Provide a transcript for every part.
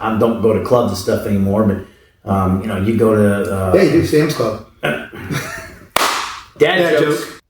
I don't go to clubs and stuff anymore, but you go to you do Sam's Club. Dad jokes.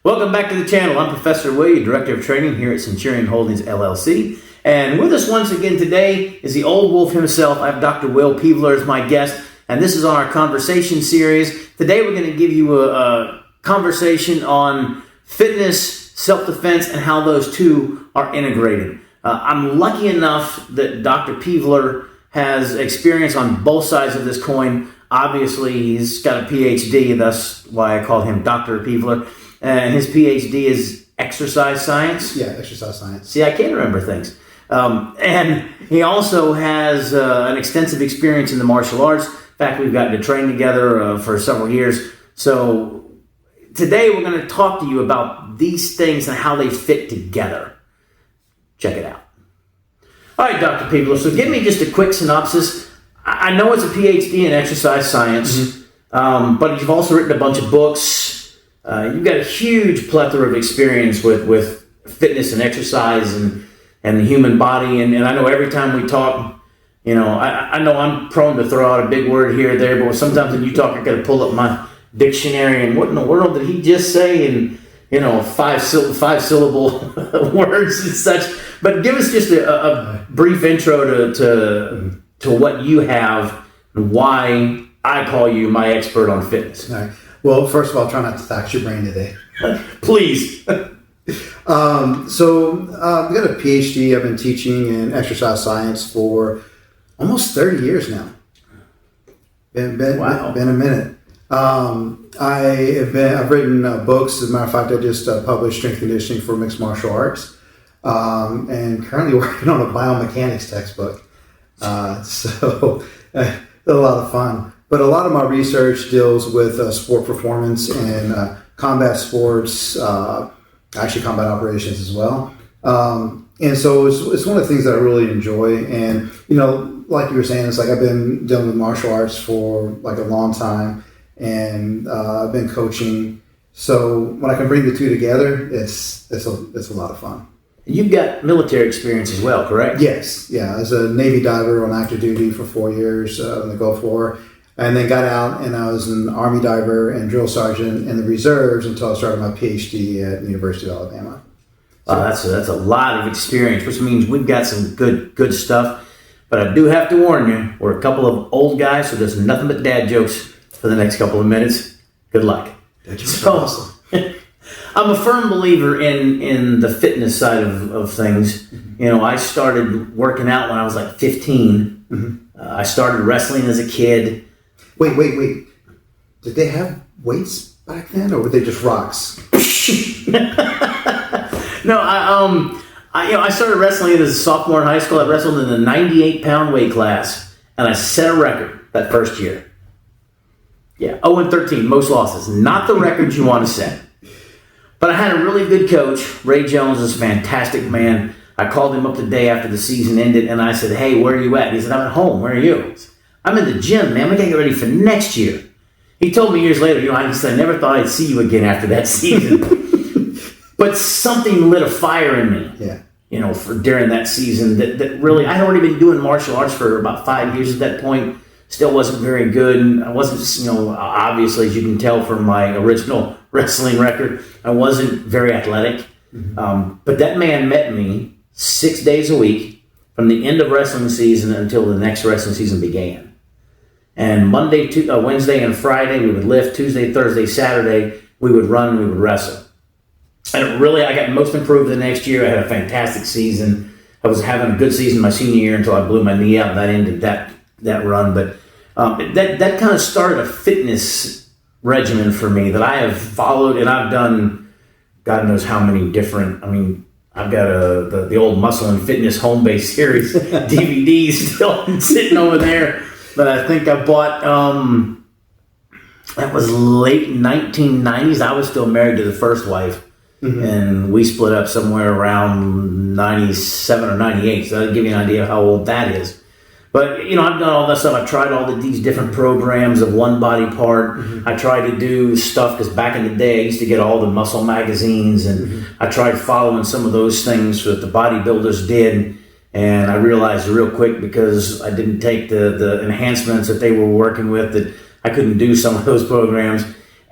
Welcome back to the channel. I'm Professor Wil, Director of Training here at Centurion Holdings LLC. And with us once again today is the old wolf himself. I have Dr. Wil Peveler as my guest, and this is on our conversation series. Today we're going to give you a conversation on fitness, self-defense, and how those two are integrated. I'm lucky enough that Dr. Peveler has experience on both sides of this coin. Obviously, he's got a PhD, that's why I call him Dr. Peveler. And his PhD is exercise science. Yeah, exercise science. See, I can't remember things. And he also has an extensive experience in the martial arts. In fact, we've gotten to train together for several years. So today we're going to talk to you about these things and how they fit together. Check it out. All right, Dr. Peveler, so give me just a quick synopsis. I know it's a PhD in exercise science, but you've also written a bunch of books. You've got a huge plethora of experience with fitness and exercise and the human body. And I know every time we talk, I know I'm prone to throw out a big word here or there, but sometimes when you talk, I got to pull up my dictionary and what in the world did he just say? And, five syllable words and such. But give us just a brief intro to what you have and why I call you my expert on fitness. All right. Well, first of all, try not to tax your brain today. Please. I've got a PhD. I've been teaching in exercise science for almost 30 years now. Wow. Been a minute. I've written books. As a matter of fact, I just published Strength Conditioning for Mixed Martial Arts, and currently working on a biomechanics textbook. So a lot of fun. But a lot of my research deals with sport performance and combat sports, actually combat operations as well. And so it's one of the things that I really enjoy. And, like you were saying, it's like I've been dealing with martial arts for like a long time, and I've been coaching. So when I can bring the two together, it's a lot of fun. You've got military experience as well, correct? Yes. Yeah. As a Navy diver on active duty for 4 years in the Gulf War. And then got out, and I was an Army diver and drill sergeant in the reserves until I started my PhD at the University of Alabama. Wow, that's a lot of experience, which means we've got some good stuff. But I do have to warn you, we're a couple of old guys, so there's nothing but dad jokes for the next couple of minutes. Good luck. That's awesome. I'm a firm believer in the fitness side of things. Mm-hmm. I started working out when I was like 15. Mm-hmm. I started wrestling as a kid. Wait. Did they have weights back then, or were they just rocks? No, I started wrestling as a sophomore in high school. I wrestled in the 98-pound weight class, and I set a record that first year. Yeah, 0-13, most losses. Not the record you want to set. But I had a really good coach. Ray Jones is a fantastic man. I called him up the day after the season ended, and I said, "Hey, where are you at?" He said, "I'm at home. Where are you?" "I'm in the gym, man. We got to get ready for next year." He told me years later, he said, "I never thought I'd see you again after that season." But something lit a fire in me. Yeah. During that season that really, I had already been doing martial arts for about 5 years at that point. Still wasn't very good. And I wasn't, obviously, as you can tell from my original wrestling record, I wasn't very athletic. Mm-hmm. But that man met me 6 days a week from the end of wrestling season until the next wrestling season began. And Monday, Wednesday, and Friday, we would lift. Tuesday, Thursday, Saturday, we would run, we would wrestle. And I got most improved the next year. I had a fantastic season. I was having a good season my senior year until I blew my knee out, and that ended that run. But that kind of started a fitness regimen for me that I have followed, and I've done God knows how many different. I've got the old Muscle and Fitness Home Base series DVDs still sitting over there. But I think I bought, that was late 1990s. I was still married to the first wife. Mm-hmm. And we split up somewhere around 97 or 98. So that'll give you an idea of how old that is. But, I've done all that stuff. I've tried all these different programs of one body part. Mm-hmm. I tried to do stuff because back in the day, I used to get all the muscle magazines. And I tried following some of those things that the bodybuilders did. And I realized real quick, because I didn't take the enhancements that they were working with, that I couldn't do some of those programs.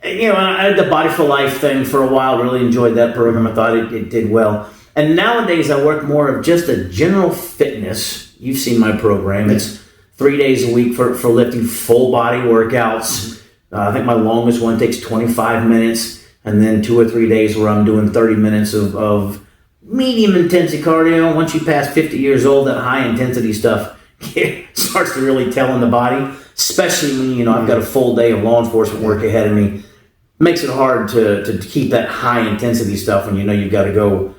You know, I had the Body for Life thing for a while, really enjoyed that program. I thought it did well. And nowadays I work more of just a general fitness. You've seen my program. It's 3 days a week for lifting, full body workouts. I think my longest one takes 25 minutes, and then 2 or 3 days where I'm doing 30 minutes of medium intensity cardio. Once you pass 50 years old, that high intensity stuff starts to really tell in the body, especially when, you know, I've got a full day of law enforcement work ahead of me. Makes it hard to keep that high intensity stuff when you know you've got to go,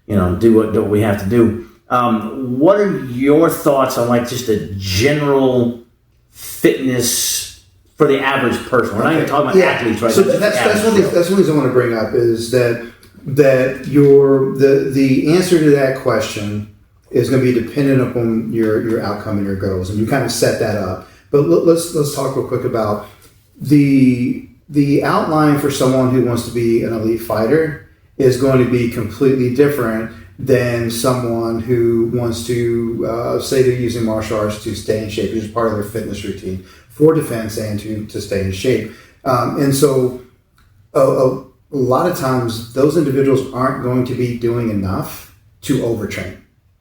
you know, do what we have to do. What are your thoughts on like just a general fitness for the average person? We're not even talking about athletes right now. So that's one of the things I want to bring up is that the answer to that question is going to be dependent upon your outcome and your goals, and you kind of set that up. But let's talk real quick about the outline for someone who wants to be an elite fighter is going to be completely different than someone who wants to say they're using martial arts to stay in shape, which is part of their fitness routine for defense and to stay in shape. And so a lot of times those individuals aren't going to be doing enough to overtrain.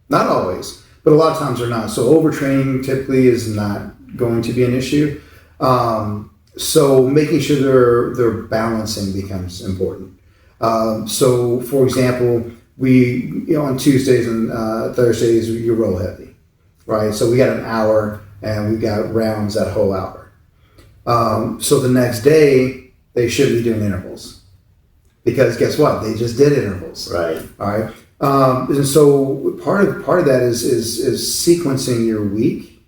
Not always, but a lot of times they're not. So overtraining typically is not going to be an issue. So making sure they're balancing becomes important. So for example, on Tuesdays and Thursdays, you roll heavy, right? So we got an hour and we got rounds that whole hour. So the next day they should be doing intervals, because guess what? They just did intervals. Right. All right. And so part of that is sequencing your week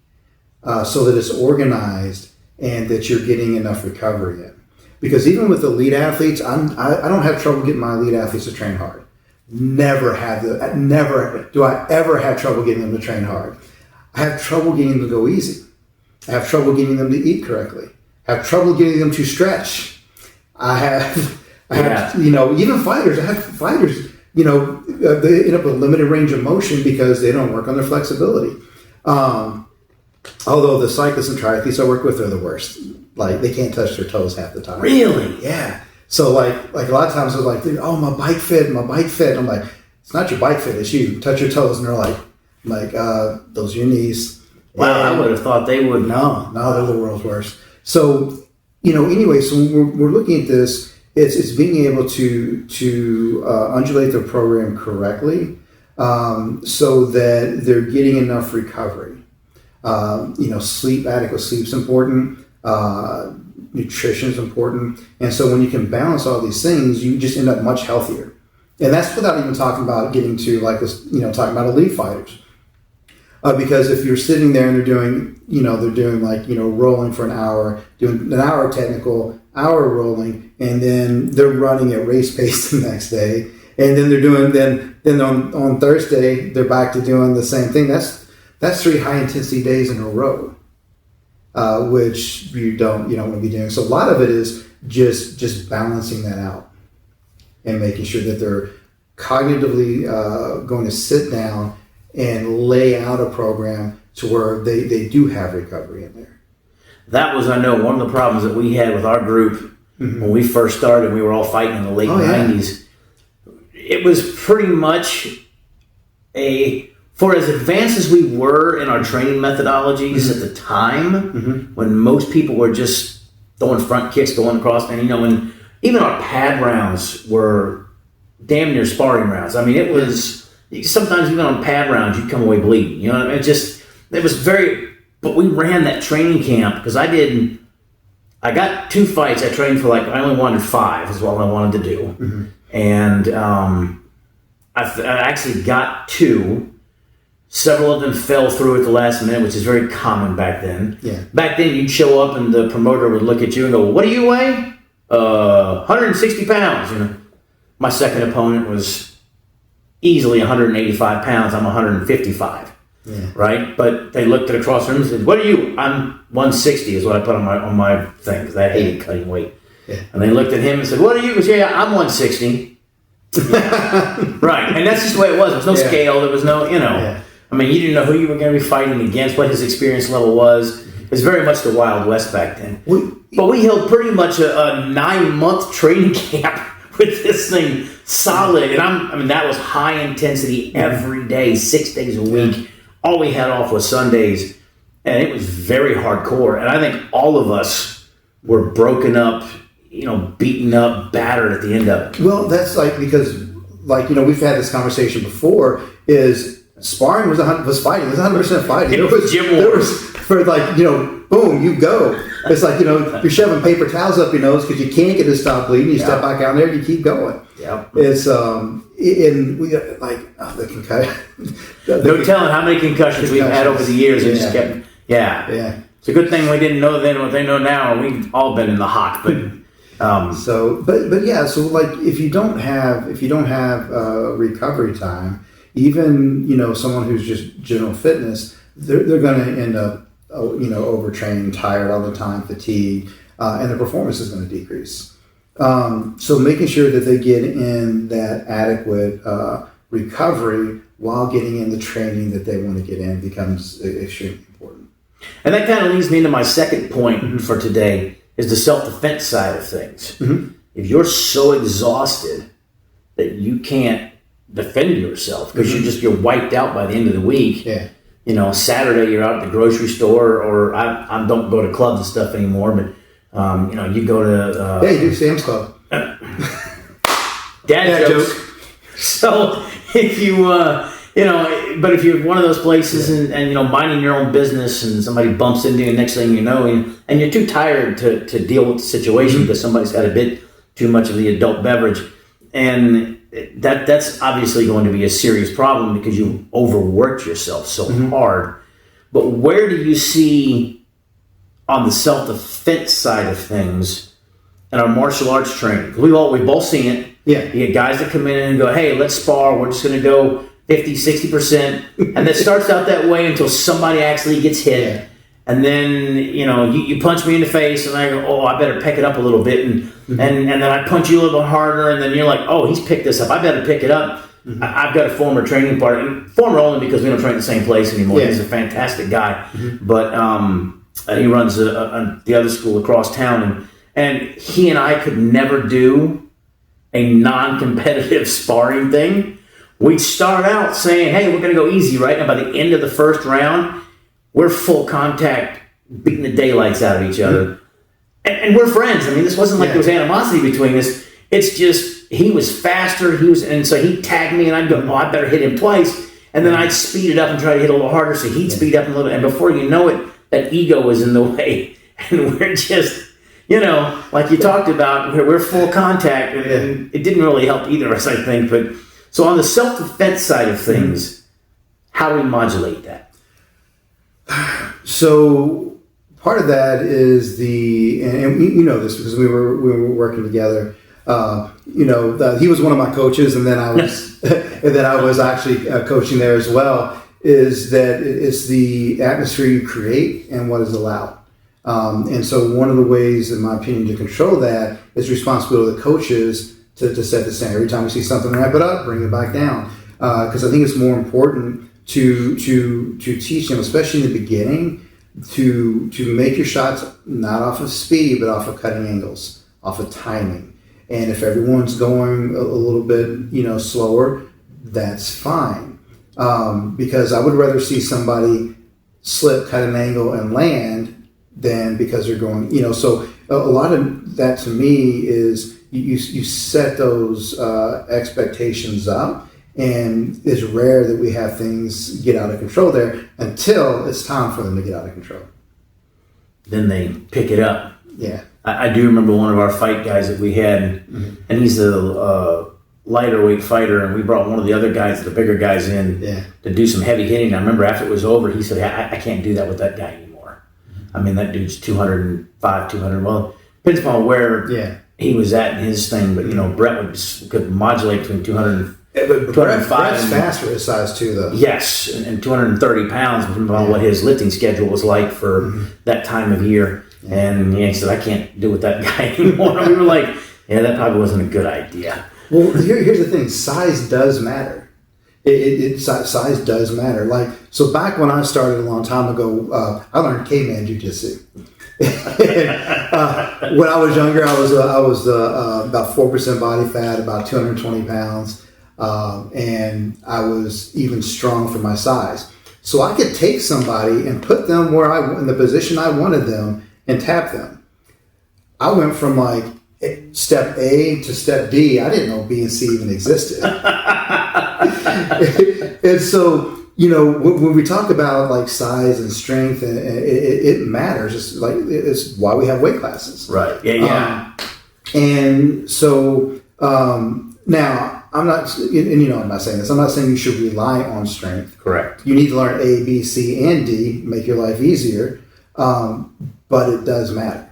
so that it's organized and that you're getting enough recovery in. Because even with elite athletes, I don't have trouble getting my elite athletes to train hard. Never do I ever have trouble getting them to train hard. I have trouble getting them to go easy. I have trouble getting them to eat correctly. I have trouble getting them to stretch. I have you know, even fighters. I have fighters, you know, they end up with limited range of motion because they don't work on their flexibility. Although the cyclists and triathletes I work with are the worst. Like, they can't touch their toes half the time. Really? Yeah. So like a lot of times they're like, oh, my bike fit. I'm like, it's not your bike fit, it's you. Touch your toes. And they're like, those are your knees. Wow, I would have thought they would. No, they're the world's worst. So, you know, anyway, so when we're looking at this, it's being able to undulate their program correctly so that they're getting enough recovery. You know, adequate sleep's important. Nutrition is important. And so when you can balance all these things, you just end up much healthier. And that's without even talking about getting to like this, you know, talking about elite fighters. Because if you're sitting there and they're doing like, you know, rolling for an hour, doing an hour technical, hour rolling, and then they're running at race pace the next day. And then they're doing, then on Thursday, they're back to doing the same thing. That's 3 high intensity days in a row. Which you don't want to be doing. So a lot of it is just balancing that out and making sure that they're cognitively going to sit down and lay out a program to where they do have recovery in there. That was, I know, one of the problems that we had with our group when we first started. We were all fighting in the late 90s. It was pretty much for as advanced as we were in our training methodologies at the time, when most people were just throwing front kicks, going across, and, you know, and even our pad rounds were damn near sparring rounds. I mean, it was, sometimes even on pad rounds, you'd come away bleeding. You know what I mean? But we ran that training camp because I got 2 fights. I trained for I only wanted 5 is what I wanted to do. And I actually got 2. Several of them fell through at the last minute, which is very common back then. Yeah. Back then, you'd show up and the promoter would look at you and go, "What do you weigh?" 160 pounds. You know, my second opponent was easily 185 pounds. I'm 155. Yeah. Right? But they looked at across the room and said, "What are you?" "I'm 160 is what I put on my thing, because I hated cutting weight." Yeah. And they looked at him and said, "What are you?" He goes, "Yeah, I'm 160. Right. And that's just the way it was. There was no scale. There was no, you know. Yeah. I mean, you didn't know who you were going to be fighting against, what his experience level was. It was very much the Wild West back then. But we held pretty much a 9-month training camp with this thing solid. And I mean, that was high intensity every day, 6 days a week. All we had off was Sundays. And it was very hardcore. And I think all of us were broken up, beaten up, battered at the end of it. Well, that's because we've had this conversation before, is sparring was fighting. It was 100% fighting. It was gym war. There was, for boom, you go. It's like, you're shoving paper towels up your nose because you can't get it to stop bleeding. You step back out there and you keep going. Yeah. It's, and we got the concussion. No telling how many concussions we've had over the years. It just kept, Yeah. It's a good thing we didn't know then what they know now. We've all been in the hock, but if you don't have recovery time, even someone who's just general fitness, they're going to end up overtrained, tired all the time, fatigued, and the performance is going to decrease. So making sure that they get in that adequate recovery while getting in the training that they want to get in becomes extremely important. And that kind of leads me into my second point for today, is the self-defense side of things. Mm-hmm. If you're so exhausted that you can't defend yourself because you're wiped out by the end of the week. Yeah. Saturday you're out at the grocery store, or I don't go to clubs and stuff anymore, but you go to you do Sam's Club. Dad jokes. So if you but if you're one of those places and minding your own business and somebody bumps into you, next thing you know, and you're too tired to deal with the situation because somebody's got a bit too much of the adult beverage, and that's obviously going to be a serious problem because you overworked yourself so hard. But where do you see on the self-defense side of things in our martial arts training? We've both seen it. Yeah. You get guys that come in and go, hey, let's spar. We're just going to go 50, 60%. And it starts out that way until somebody actually gets hit. Yeah. And then, you punch me in the face and I go, oh, I better pick it up a little bit. And then I punch you a little bit harder. And then you're like, oh, he's picked this up. I better pick it up. I've got a former training partner. Former only because we don't train at the same place anymore. Yeah. He's a fantastic guy. But he runs the other school across town. And he and I could never do a non-competitive sparring thing. We'd start out saying, hey, we're going to go easy, right? And by the end of the first round, we're full contact, beating the daylights out of each other. And we're friends. I mean, this wasn't like there was animosity between us. It's just he was faster. And so he'd tag me, and I'd go, oh, I better hit him twice. And then I'd speed it up and try to hit a little harder, so he'd speed up a little. And before you know it, that ego was in the way. And we're just, like you talked about, we're full contact. And it didn't really help either of us, I think. But so on the self-defense side of things, how do we modulate that? So part of that is and you know this because we were working together. He was one of my coaches, and then I was actually coaching there as well. Is that it's the atmosphere you create and what is allowed. And so one of the ways, in my opinion, to control that is responsibility of the coaches to set the standard. Every time we see something, wrap it up, bring it back down. Because I think it's more important to teach them, especially in the beginning, to make your shots not off of speed, but off of cutting angles, off of timing. And if everyone's going a little bit, slower, that's fine. Because I would rather see somebody slip, cut an angle, and land than because they're going, So a lot of that to me is you set those expectations up. And it's rare that we have things get out of control there until it's time for them to get out of control. Then they pick it up. Yeah. I do remember one of our fight guys that we had, and he's a lighter weight fighter, and we brought one of the other guys, the bigger guys in to do some heavy hitting. I remember after it was over, he said, I can't do that with that guy anymore. I mean, that dude's 205, 200. Well, depends upon where he was at in his thing, but, Brett could modulate between 200 But Brett's fast for his size too, though. Yes, and 230 pounds, depending on what his lifting schedule was like for that time of year. And he said, I can't do with that guy anymore. And we were like, that probably wasn't a good idea. Well, here's the thing. Size does matter. Size does matter. Like, so back when I started a long time ago, I learned caveman jiu-jitsu. When I was younger, I was about 4% body fat, about 220 pounds, and I was even strong for my size. So I could take somebody and put them in the position I wanted them and tap them. I went from like step A to step D. I didn't know B and C even existed. And so, when we talk about like size and strength, and it matters. It's why we have weight classes. Right. Yeah. And so now I'm not, I'm not saying this. I'm not saying you should rely on strength. Correct. You need to learn A, B, C, and D, make your life easier. But it does matter.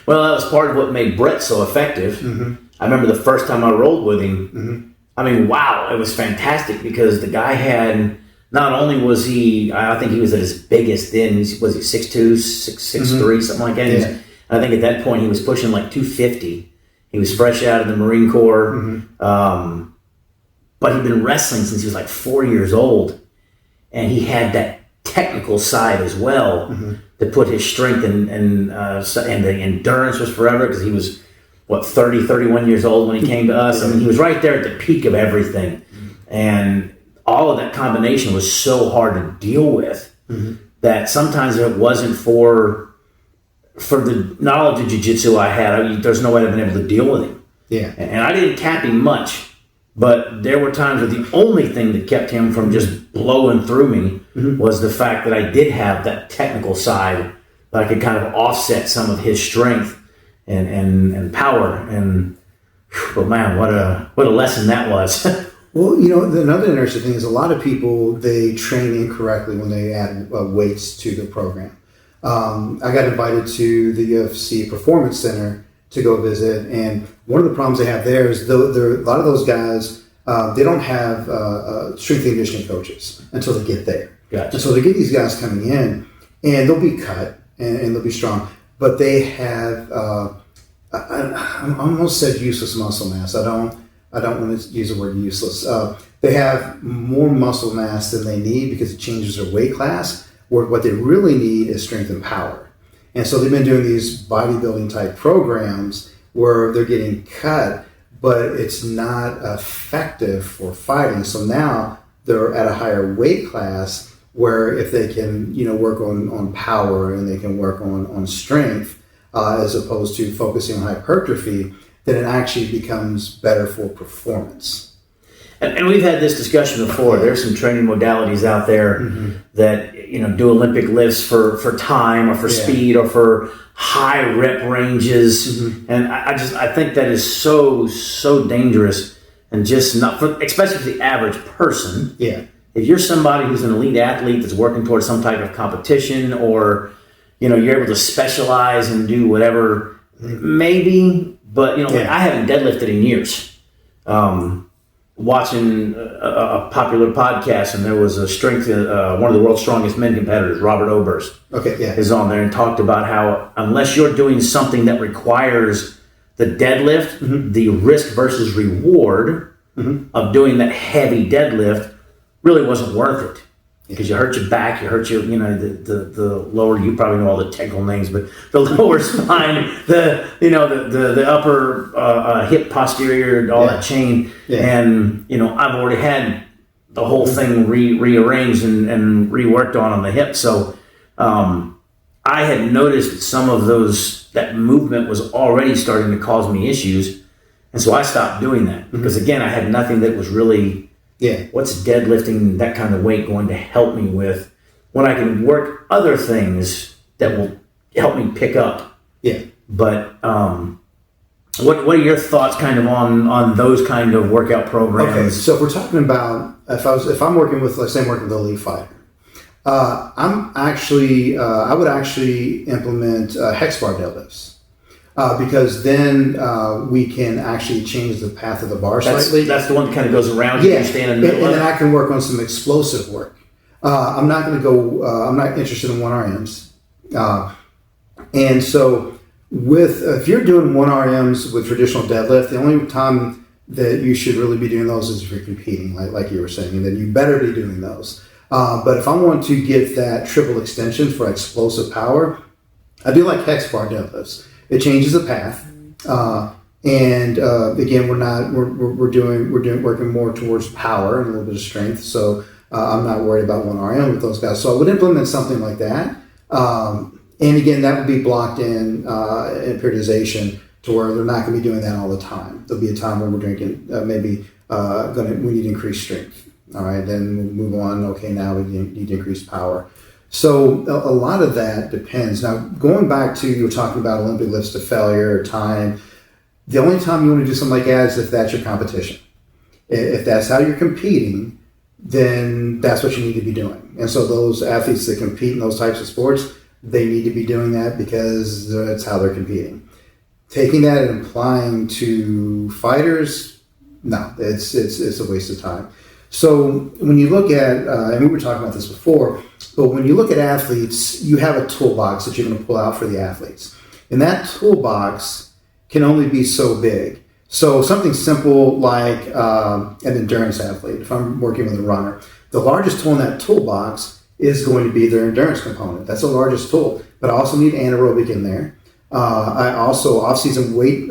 Well, that was part of what made Brett so effective. Mm-hmm. I remember the first time I rolled with him. Mm-hmm. I mean, wow, it was fantastic because the guy had, not only was he, I think he was at his biggest then, was he 6'2", 6'3", mm-hmm. something like that. Yeah. I think at that point he was pushing like 250. He was fresh out of the Marine Corps. Mm-hmm. But he'd been wrestling since he was like 4 years old. And he had that technical side as well. Mm-hmm. To put his strength and the endurance was forever because he was, 31 years old when he came to us. I mean, he was right there at the peak of everything. Mm-hmm. And all of that combination was so hard to deal with mm-hmm. that sometimes if it wasn't for the knowledge of jiu-jitsu I had, there's no way I'd been able to deal with him. Yeah. And I didn't tap him much. But there were times where the only thing that kept him from just blowing through me mm-hmm. was the fact that I did have that technical side that I could kind of offset some of his strength and power. But man, what a lesson that was. Well, another interesting thing is a lot of people, they train incorrectly when they add weights to the program. I got invited to the UFC Performance Center to go visit, and one of the problems they have there is a lot of those guys, they don't have strength and conditioning coaches until they get there. Gotcha. And so they get these guys coming in, and they'll be cut and they'll be strong, but they have I almost said useless muscle mass. I don't want to use the word useless. They have more muscle mass than they need because it changes their weight class. What they really need is strength and power. And so they've been doing these bodybuilding type programs where they're getting cut, but it's not effective for fighting. So now they're at a higher weight class where if they can, work on power and they can work on strength as opposed to focusing on hypertrophy, then it actually becomes better for performance. And we've had this discussion before. There's some training modalities out there mm-hmm. that do Olympic lifts for time or for speed or for high rep ranges, mm-hmm. and I think that is so dangerous and just not for, especially for the average person. Yeah, if you're somebody who's an elite athlete that's working towards some type of competition, or you're able to specialize and do whatever, mm-hmm. maybe. But I haven't deadlifted in years. Watching a popular podcast, and there was a strength, one of the world's strongest men competitors, Robert Oberst, is on there and talked about how unless you're doing something that requires the deadlift, mm-hmm. the risk versus reward mm-hmm. of doing that heavy deadlift really wasn't worth it. Because you hurt your back, you hurt your, the lower, you probably know all the technical names, but the lower spine, the upper hip posterior, all that chain. Yeah. And, I've already had the whole thing rearranged and reworked on the hip. So I had noticed that some of that movement was already starting to cause me issues. And so I stopped doing that mm-hmm. because, again, I had nothing that was really... Yeah, what's deadlifting that kind of weight going to help me with when I can work other things that will help me pick up? Yeah. But what are your thoughts kind of on those kind of workout programs? Okay, so if we're talking about if I'm working with, let's say I'm working with an elite fighter, I would actually implement hex bar deadlifts. Because then we can actually change the path of the bar slightly. That's the one that kind of goes around you and stand in the middle. And then I can work on some explosive work. I'm not interested in 1RMs. And so if you're doing 1RMs with traditional deadlift, the only time that you should really be doing those is if you're competing, like you were saying, and then you better be doing those. But if I want to get that triple extension for explosive power, I do like hex bar deadlifts. It changes the path, and again, we're working more towards power and a little bit of strength. So I'm not worried about one RM with those guys. So I would implement something like that, and again, that would be blocked in periodization to where they're not going to be doing that all the time. There'll be a time when we're drinking we need increased strength. All right, then we'll move on. Okay, now we need increased power. So a lot of that depends. Now, going back to you were talking about Olympic lifts to failure, time, the only time you want to do something like that is if that's your competition. If that's how you're competing, then that's what you need to be doing. And so those athletes that compete in those types of sports, they need to be doing that because that's how they're competing. Taking that and applying to fighters, no, it's a waste of time. So when you look at, and we were talking about this before, but when you look at athletes, you have a toolbox that you're going to pull out for the athletes. And that toolbox can only be so big. So something simple like an endurance athlete, if I'm working with a runner, the largest tool in that toolbox is going to be their endurance component. That's the largest tool. But I also need anaerobic in there. I also, off-season weight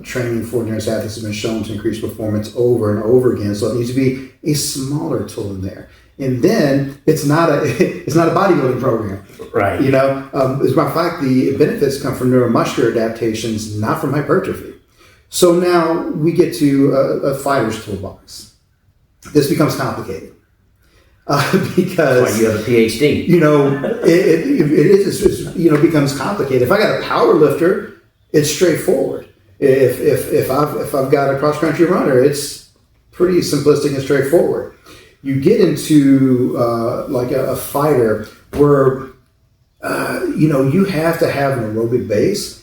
training for endurance athletes has been shown to increase performance over and over again. So it needs to be a smaller tool in there. And then it's not a bodybuilding program, right? As a matter of fact, the benefits come from neuromuscular adaptations, not from hypertrophy. So now we get to a fighter's toolbox. This becomes complicated. Because that's why you have a PhD. It becomes complicated. If I got a power lifter, it's straightforward. If I've got a cross country runner, it's pretty simplistic and straightforward. You get into like a fighter where you have to have an aerobic base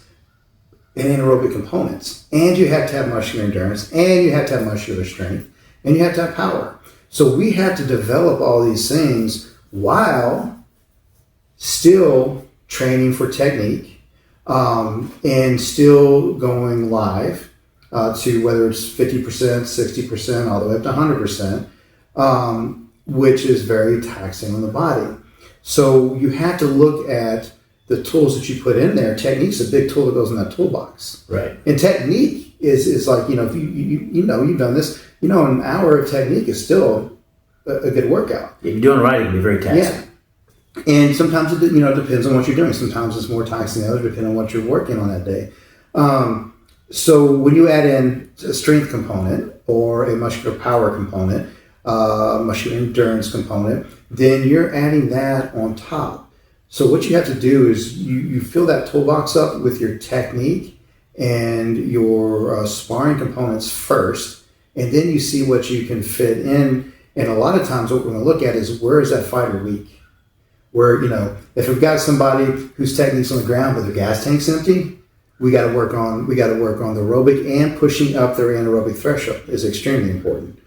and anaerobic components, and you have to have muscular endurance, and you have to have muscular strength, and you have to have power. So we have to develop all these things while still training for technique and still going live to whether it's 50%, 60%, all the way up to 100%, which is very taxing on the body. So you have to look at the tools that you put in there. Technique's a big tool that goes in that toolbox. Right. And technique is like, if you've done this, an hour of technique is still a good workout. If you're doing it right, it can be very taxing. Yeah. And sometimes it depends on what you're doing. Sometimes it's more taxing than others, depending on what you're working on that day. So when you add in a strength component or a muscular power component, muscular endurance component, then you're adding that on top. So what you have to do is you fill that toolbox up with your technique and your sparring components first, and then you see what you can fit in. And a lot of times what we're going to look at is where is that fighter weak? Where, if we've got somebody whose technique's on the ground but their gas tank's empty, we got to work on the aerobic, and pushing up their anaerobic threshold is extremely important.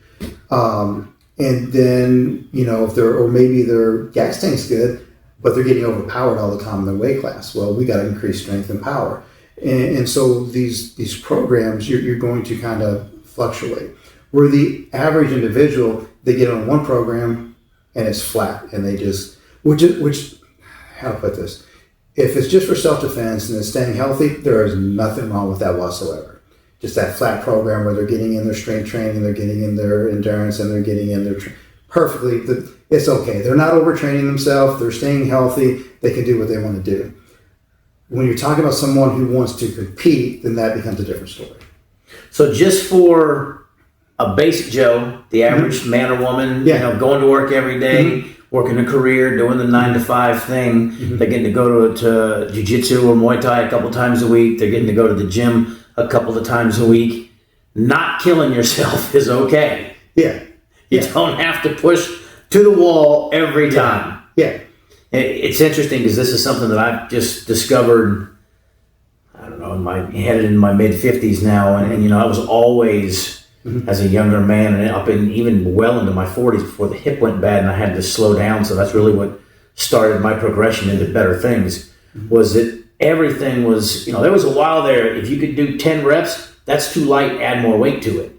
And then, if maybe their gas tank's good, but they're getting overpowered all the time in their weight class. Well, we got to increase strength and power. And so these programs, you're going to kind of fluctuate. Where the average individual, they get on one program and it's flat, and they just, how to put this? If it's just for self-defense and it's staying healthy, there is nothing wrong with that whatsoever. Just that flat program where they're getting in their strength training, they're getting in their endurance, and they're getting in their perfectly. It's okay. They're not overtraining themselves. They're staying healthy. They can do what they want to do. When you're talking about someone who wants to compete, then that becomes a different story. So just for a basic Joe, the average man or woman, going to work every day, working a career, doing the 9-to-5 thing, they're getting to go to jiu-jitsu or Muay Thai a couple times a week. They're getting to go to the gym a couple of times a week. Not killing yourself is okay. Yeah. You don't have to push to the wall every time. Yeah. It's interesting because this is something that I've just discovered, I don't know, headed in my mid-50s now. And I was always, as a younger man, and up in even well into my 40s before the hip went bad and I had to slow down. So that's really what started my progression into better things, was that everything was, there was a while there, if you could do 10 reps, that's too light, add more weight to it.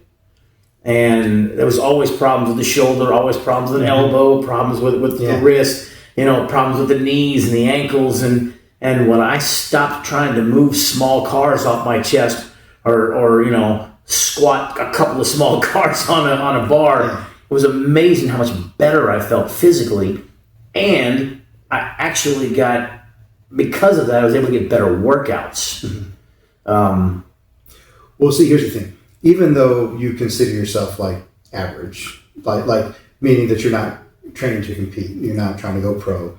and there was always problems with the shoulder, always problems with the elbow, problems with the wrist, problems with the knees and the ankles, and when I stopped trying to move small cars off my chest, or squat a couple of small cars on a bar, it was amazing how much better I felt physically, and I actually got, because of that, I was able to get better workouts. Well, see, here's the thing. Even though you consider yourself like average, like meaning that you're not training to compete, you're not trying to go pro,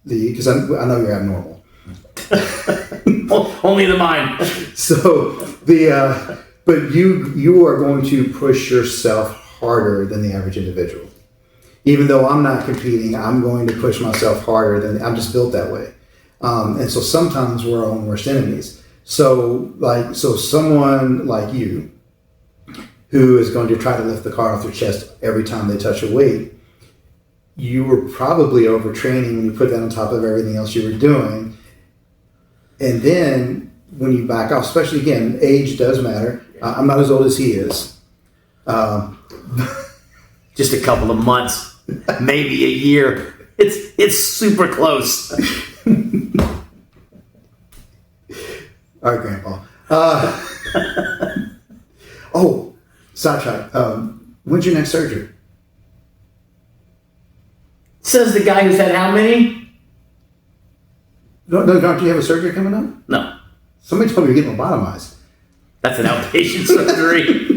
because I know you're abnormal. Only the mind. So but you are going to push yourself harder than the average individual. Even though I'm not competing, I'm going to push myself harder than I'm just built that way. And so sometimes we're our own worst enemies. So someone like you, who is going to try to lift the car off their chest every time they touch a weight, you were probably overtraining when you put that on top of everything else you were doing. And then when you back off, especially again, age does matter. I'm not as old as he is. Just a couple of months, maybe a year. It's super close. All right, Grandpa. Sidetrack. When's your next surgery? Says the guy who's had how many? Don't you have a surgery coming up? No. Somebody told me you're getting lobotomized. That's an outpatient surgery.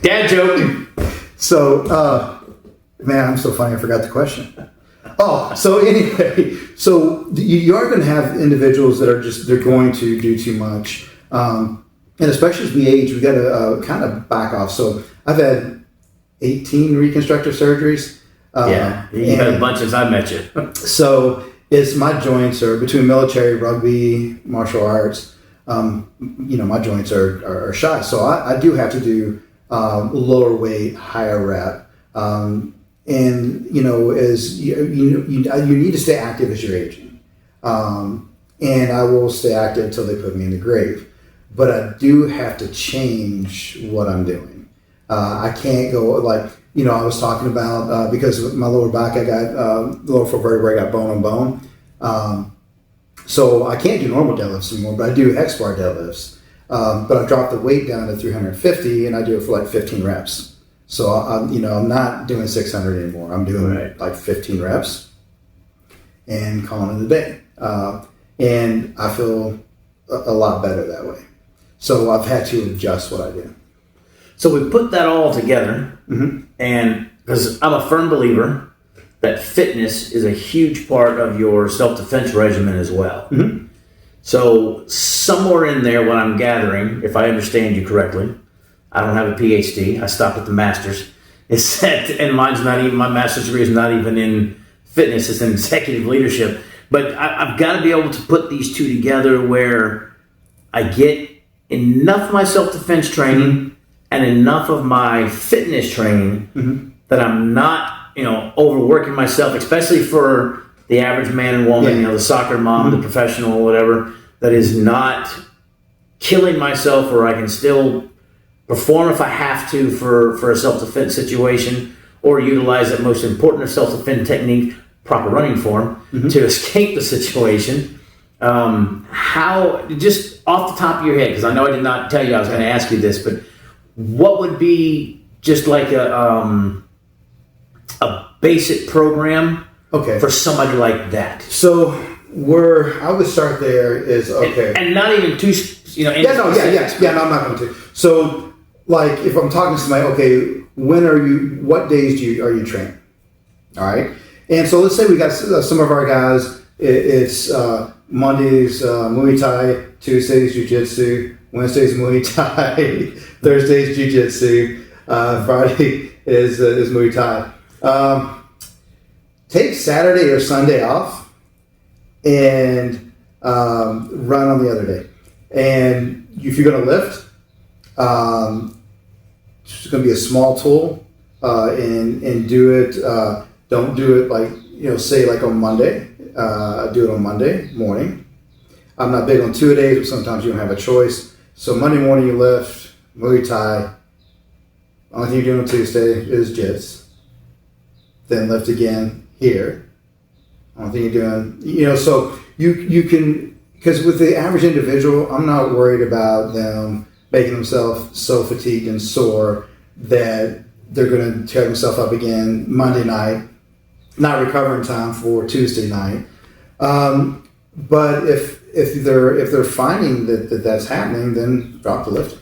Dad joke. So, man, I'm so funny. I forgot the question. So anyway, so you are going to have individuals that are they're going to do too much. And especially as we age, we got to kind of back off. So I've had 18 reconstructive surgeries. You had a bunch as I met you. So it's my joints are between military, rugby, martial arts. My joints are shot. So I do have to do lower weight, higher rep. And as you need to stay active as you're aging, and I will stay active until they put me in the grave. But I do have to change what I'm doing. I can't go I was talking about because of my lower back, I got the lower foot vertebrae, I got bone on bone. So I can't do normal deadlifts anymore, but I do X bar deadlifts. But I dropped the weight down to 350, and I do it for like 15 reps. So I'm not doing 600 anymore. I'm doing like 15 reps and calling it a day. And I feel a lot better that way. So I've had to adjust what I do. So we put that all together, and because I'm a firm believer that fitness is a huge part of your self-defense regimen as well. So somewhere in there, what I'm gathering, if I understand you correctly, I don't have a PhD. I stopped at the master's. And mine's not even, my master's degree is not even in fitness. It's in executive leadership. But I've got to be able to put these two together where I get enough of my self-defense training and enough of my fitness training that I'm not, overworking myself, especially for the average man and woman, the soccer mom, the professional, whatever, that is not killing myself, or I can still perform if I have to for a self-defense situation, or utilize that most important of self-defense technique, proper running form, to escape the situation. How, just off the top of your head, because I know I did not tell you I was going to ask you this, but what would be just like a basic program for somebody like that? So I would start there is and not even too, no, I'm not going to. So, like, if I'm talking to somebody, what days are you training? All right. And so let's say we got some of our guys, it's Mondays, Muay Thai, Tuesdays, Jiu-Jitsu, Wednesdays, Muay Thai, Thursdays, Jiu-Jitsu, Friday is Muay Thai. Take Saturday or Sunday off and run on the other day. And if you're going to lift, it's going to be a small tool, and do it. Don't do it like, say like on Monday. Do it on Monday morning. I'm not big on 2 days, but sometimes you don't have a choice. So Monday morning you lift Muay Thai, Only thing you're doing on Tuesday is jits. Then lift again here. Only thing you're doing, so you can, because with the average individual, I'm not worried about them making themselves so fatigued and sore that they're going to tear themselves up again Monday night, not recovering time for Tuesday night. But if they're finding that that's happening, then drop the lifting.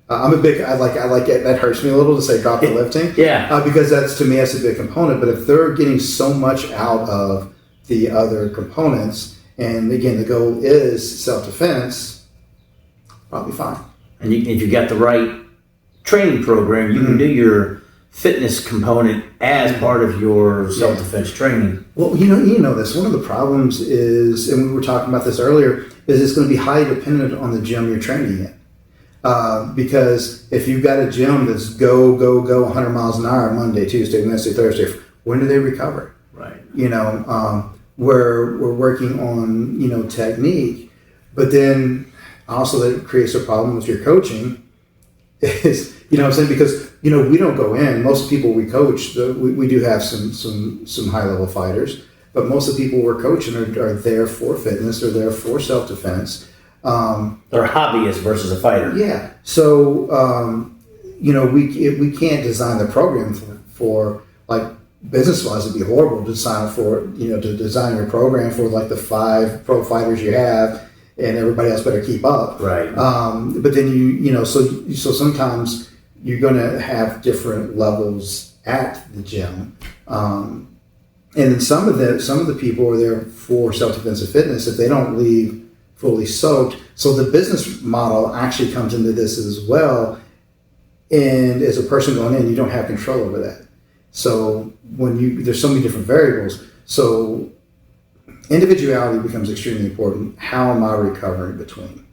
I'm a big. I like it. That hurts me a little to say drop the lifting. Yeah. Because that's, to me, that's a big component. But if they're getting so much out of the other components, and again, the goal is self-defense, probably fine. And if you got the right training program, you can do your fitness component as part of your self-defense training. Well, you know this. One of the problems is, and we were talking about this earlier, is it's going to be highly dependent on the gym you're training in. Because if you've got a gym that's go 100 miles an hour Monday, Tuesday, Wednesday, Thursday, when do they recover? Right. We're working on, technique, but then also that creates a problem with your coaching is, what I'm saying? Because, we don't go in. Most people we coach, we do have some high level fighters, but most of the people we're coaching are there for fitness, they're there for self-defense. They're a hobbyist versus a fighter. Yeah. So, we can't design the program for like, business-wise, it'd be horrible to design to design your program for like the 5 pro fighters you have, and everybody else better keep up. Right. But then so sometimes you're going to have different levels at the gym, and then some of the people are there for self-defense and fitness. If they don't leave fully soaked, so the business model actually comes into this as well. And as a person going in, you don't have control over that. So there's so many different variables. So individuality becomes extremely important. How am I recovering between?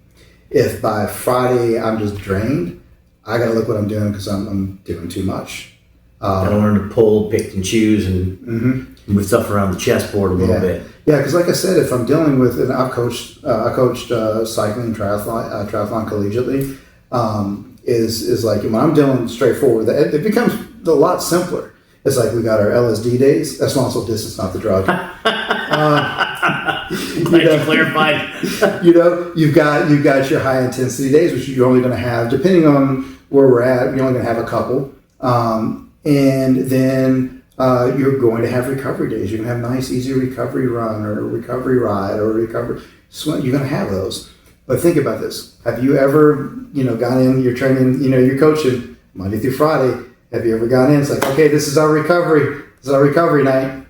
If by Friday I'm just drained, I got to look what I'm doing because I'm doing too much. I don't learn to pull, pick, and choose, and move stuff around the chessboard a little bit. Yeah, because like I said, if I'm dealing with, and I coached cycling and triathlon collegiately, is like when I'm dealing straightforward, it becomes a lot simpler. It's like we got our LSD days. That's long-social distance, not the drug. Glad you clarified. You've got your high intensity days, which you're only going to have, depending on where we're at. You're only going to have a couple, and then you're going to have recovery days. You're going to have nice, easy recovery run or a recovery ride or a recovery swim. You're going to have those. But think about this. Have you ever, gone in, you're training, you're coaching Monday through Friday. Have you ever gone in? It's like, okay, this is our recovery. This is our recovery night.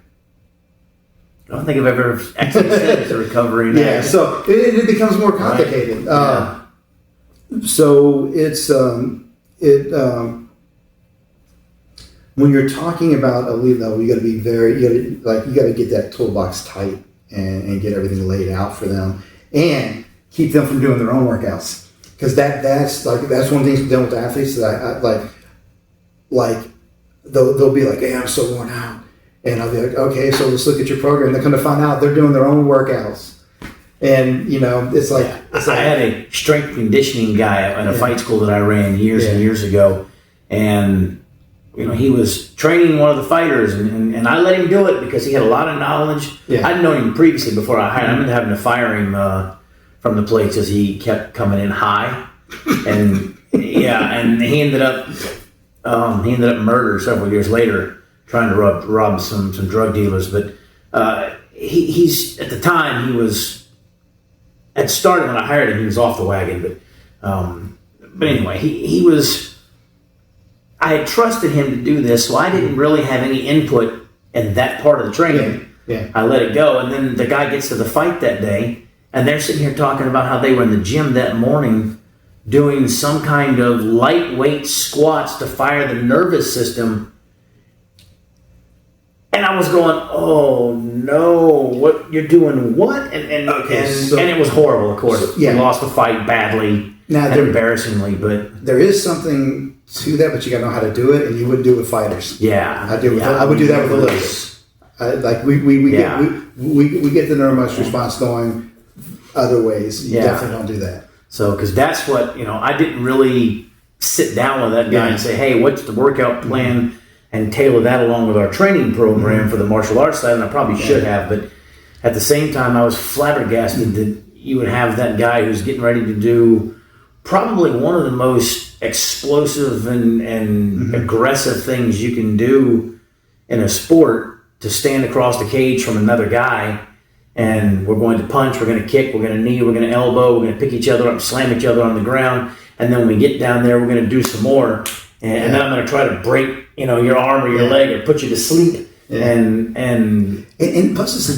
I don't think I've ever actually said it's a recovery night. Yeah, so it becomes more complicated. Right. So it's when you're talking about elite level, you got to be you got to get that toolbox tight and get everything laid out for them and keep them from doing their own workouts, because that's one of the things dealing with athletes that I like they'll be like, hey, I'm so worn out, and I'll be like, okay, so let's look at your program. They're going to find out they're doing their own workouts, and it's like I had a strength conditioning guy at a fight school that I ran years and years ago, and he was training one of the fighters, and I let him do it because he had a lot of knowledge. Yeah. I'd known him previously before I hired him. I ended up having to fire him from the place because he kept coming in high, and and he ended up murdered several years later trying to rob some drug dealers. But he's at the time he was had started when I hired him. He was off the wagon, but anyway, he was. I had trusted him to do this, so I didn't really have any input in that part of the training. Yeah. I let it go, and then the guy gets to the fight that day, and they're sitting here talking about how they were in the gym that morning doing some kind of lightweight squats to fire the nervous system. And I was going, oh no, what you're doing? What? And it was horrible. Of course, we lost the fight badly, embarrassingly. But there is something to that, but you got to know how to do it, and you wouldn't do it with fighters. Yeah, I would do that with the lifters. We get the nervous response going other ways. You definitely don't do that. So, because that's what I didn't really sit down with that guy and say, hey, what's the workout plan, and tailor that along with our training program for the martial arts side, and I probably should have, but at the same time, I was flabbergasted that you would have that guy who's getting ready to do probably one of the most explosive and aggressive things you can do in a sport, to stand across the cage from another guy, and we're going to punch, we're going to kick, we're going to knee, we're going to elbow, we're going to pick each other up, slam each other on the ground, and then when we get down there, we're going to do some more, and then I'm going to try to break, your arm or your leg or put you to sleep. And plus it's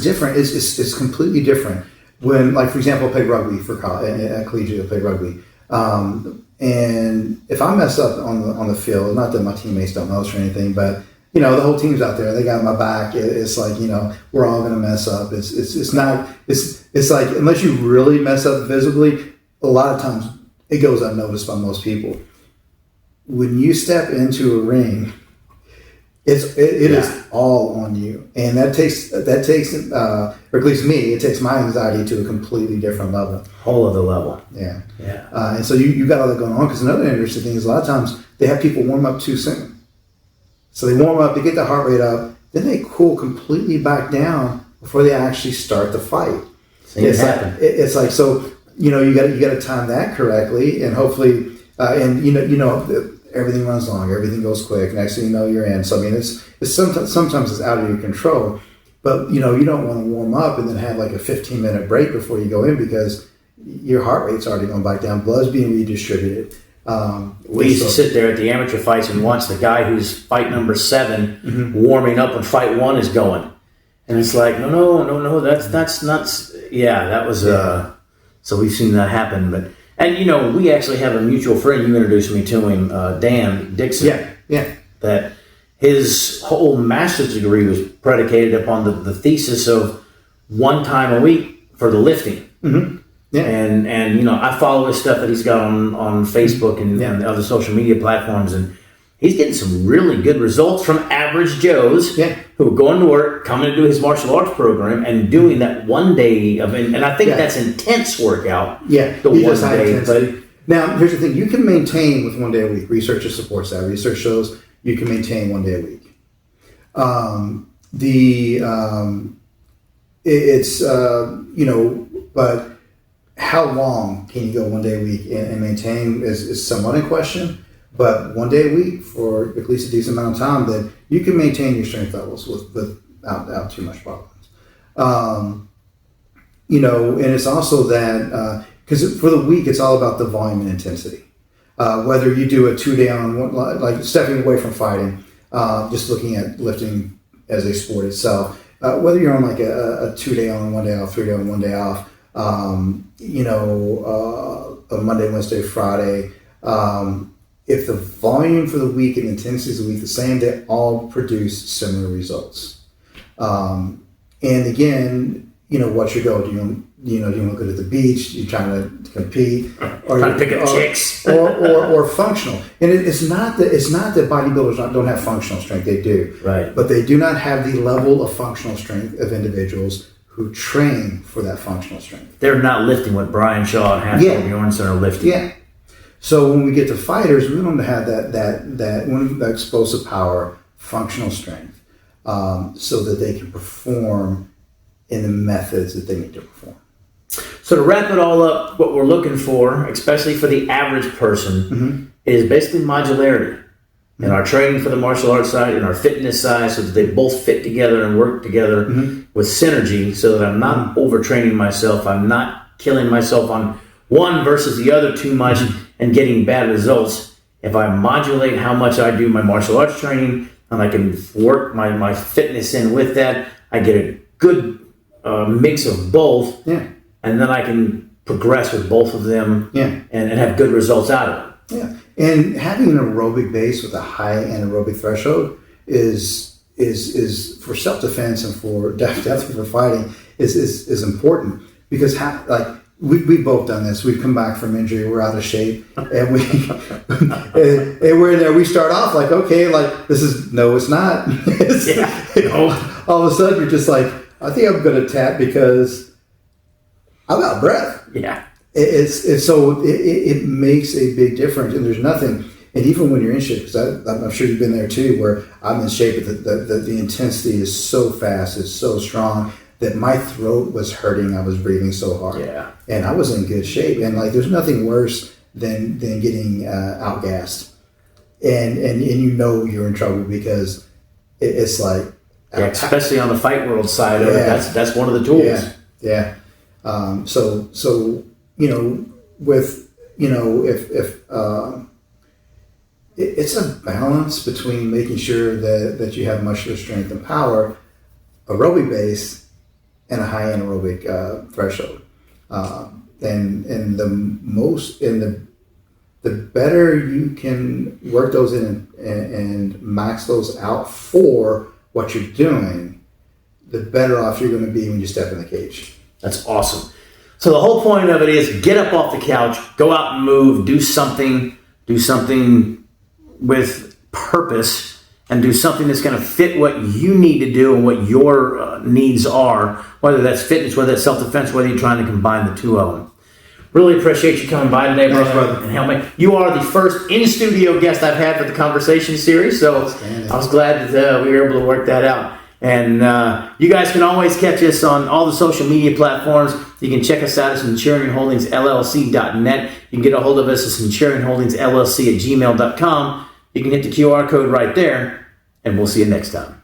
it's completely different when, like, for example, I played rugby for college, at collegiate I played rugby, and if I mess up on the field, not that my teammates don't notice or anything, but the whole team's out there, they got my back. It's like, we're all gonna mess up. It's like, unless you really mess up visibly, a lot of times it goes unnoticed by most people. When you step into a ring, it is all on you, and that takes, or at least me, it takes my anxiety to a completely different level. Whole other level. Yeah. And so you got all that going on, because another interesting thing is a lot of times they have people warm up too soon. So they warm up, they get the heart rate up, then they cool completely back down before they actually start the fight. It's like, so you got to time that correctly, and hopefully, everything runs long, everything goes quick. Next thing you know, you're in. So I mean, it's sometimes it's out of your control, but you don't want to warm up and then have like a 15-minute break before you go in, because your heart rate's already going back down, blood's being redistributed. We used to sit there at the amateur fights and watch the guy who's fight number 7 warming up when fight 1 is going, and it's like, no, that's nuts. Yeah, that was so we've seen that happen, but. And, we actually have a mutual friend. You introduced me to him, Dan Dixon. Yeah. That his whole master's degree was predicated upon the thesis of 1 time a week for the lifting. Mm-hmm. Yeah. And I follow his stuff that he's got on Facebook and other social media platforms, and he's getting some really good results from average Joes who are going to work, coming to do his martial arts program, and doing that 1 day of, and I think that's intense workout. Yeah, the 1 day. But now, here's the thing: you can maintain with 1 day a week. Research supports that. Research shows you can maintain 1 day a week. But how long can you go 1 day a week and maintain is somewhat in question. But 1 day a week for at least a decent amount of time, then you can maintain your strength levels without too much problems. And it's also that, because for the week, it's all about the volume and intensity. Whether you do a 2 day on, like stepping away from fighting, just looking at lifting as a sport itself, whether you're on like a 2 day on, 1 day off, 3 day on, 1 day off, a Monday, Wednesday, Friday, if the volume for the week and intensity is the week the same, they all produce similar results. And again, what's your goal? Do you want to go to the beach? You're trying to compete, or trying to pick up chicks, or functional. And it's not that bodybuilders don't have functional strength. They do, right? But they do not have the level of functional strength of individuals who train for that functional strength. They're not lifting what Brian Shaw and Haskell Bjornsson are lifting. Yeah. So when we get to fighters, we don't have that explosive power, functional strength, so that they can perform in the methods that they need to perform. So to wrap it all up, what we're looking for, especially for the average person, is basically modularity in our training for the martial arts side and our fitness side, so that they both fit together and work together with synergy, so that I'm not overtraining myself, I'm not killing myself on one versus the other too much and getting bad results. If I modulate how much I do my martial arts training, and I can work my fitness in with that, I get a good mix of both, and then I can progress with both of them and have good results out of it. Yeah, and having an aerobic base with a high anaerobic threshold is for self-defense and for definitely for fighting is important, because we've both done this. We've come back from injury. We're out of shape, and we're in there. We start off like, okay, like this is it's not. All of a sudden, you're just like, I think I'm going to tap because I'm out of breath. Yeah, it makes a big difference, and there's nothing. And even when you're in shape, because I'm sure you've been there too, where I'm in shape, but the intensity is so fast, it's so strong that my throat was hurting. I was breathing so hard. Yeah. And I was in good shape. And like, there's nothing worse than getting outgassed. And you know you're in trouble because it's like... Yeah, especially on the fight world side of it, that's one of the tools. Yeah. So you know, with, you know, if it's a balance between making sure that you have muscular strength and power, aerobic base, and a high anaerobic threshold. And the better you can work those in and max those out for what you're doing, the better off you're going to be when you step in the cage. That's awesome. So the whole point of it is get up off the couch, go out and move, do something with purpose, and do something that's going to fit what you need to do and what your needs are, whether that's fitness, whether that's self-defense, whether you're trying to combine the two of them. Really appreciate you coming by today, brother, and help me. You are the first in-studio guest I've had for the conversation series, so I was glad that we were able to work that out. And you guys can always catch us on all the social media platforms. You can check us out at CenturionHoldingsLLC.net. You can get a hold of us at CenturionHoldingsLLC@gmail.com. You can hit the QR code right there, and we'll see you next time.